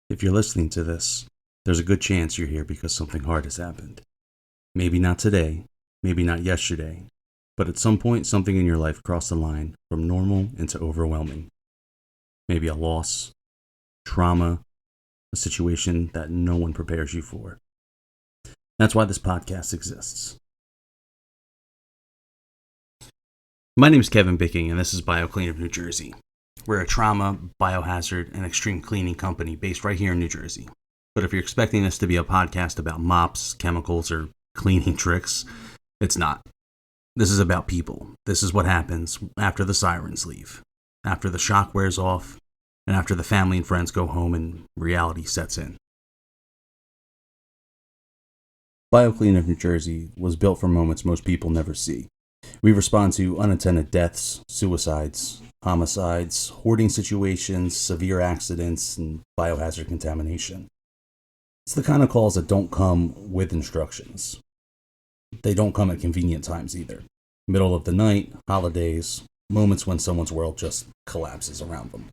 If you're listening to this, there's a good chance you're here because something hard has happened. Maybe not today, maybe not yesterday, but at some point something in your life crossed the line from normal into overwhelming. Maybe a loss, trauma, a situation that no one prepares you for. That's why this podcast exists. My name is Kevin Bicking, and this is BioClean of New Jersey. We're a trauma, biohazard, and extreme cleaning company based right here in New Jersey. But if you're expecting this to be a podcast about mops, chemicals, or cleaning tricks, it's not. This is about people. This is what happens after the sirens leave, after the shock wears off, and after the family and friends go home and reality sets in. BioClean of New Jersey was built for moments most people never see. We respond to unattended deaths, suicides, homicides, hoarding situations, severe accidents, and biohazard contamination. It's the kind of calls that don't come with instructions. They don't come at convenient times either. Middle of the night, holidays, moments when someone's world just collapses around them.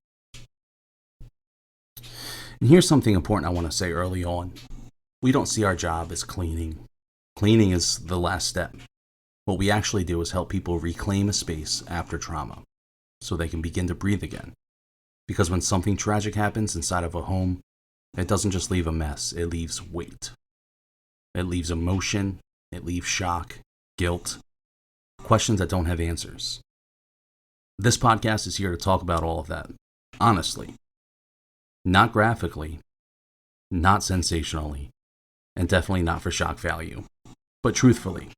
And here's something important I want to say early on. We don't see our job as cleaning. Cleaning is the last step. What we actually do is help people reclaim a space after trauma so they can begin to breathe again. Because when something tragic happens inside of a home, it doesn't just leave a mess, it leaves weight. It leaves emotion, it leaves shock, guilt, questions that don't have answers. This podcast is here to talk about all of that, honestly. Not graphically, not sensationally, and definitely not for shock value, but truthfully.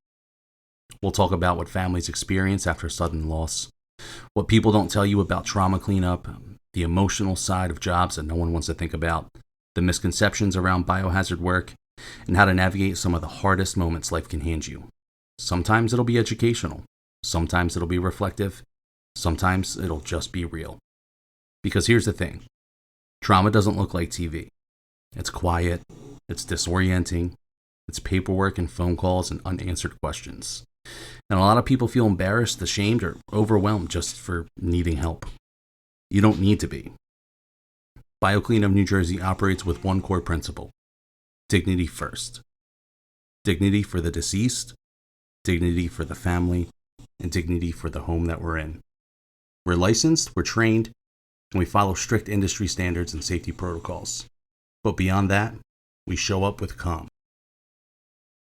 We'll talk about what families experience after sudden loss, what people don't tell you about trauma cleanup, the emotional side of jobs that no one wants to think about, the misconceptions around biohazard work, and how to navigate some of the hardest moments life can hand you. Sometimes it'll be educational, sometimes it'll be reflective, sometimes it'll just be real. Because here's the thing, trauma doesn't look like TV. It's quiet, it's disorienting, it's paperwork and phone calls and unanswered questions. And a lot of people feel embarrassed, ashamed, or overwhelmed just for needing help. You don't need to be. BioClean of New Jersey operates with one core principle: dignity first. Dignity for the deceased, dignity for the family, and dignity for the home that we're in. We're licensed, we're trained, and we follow strict industry standards and safety protocols. But beyond that, we show up with calm.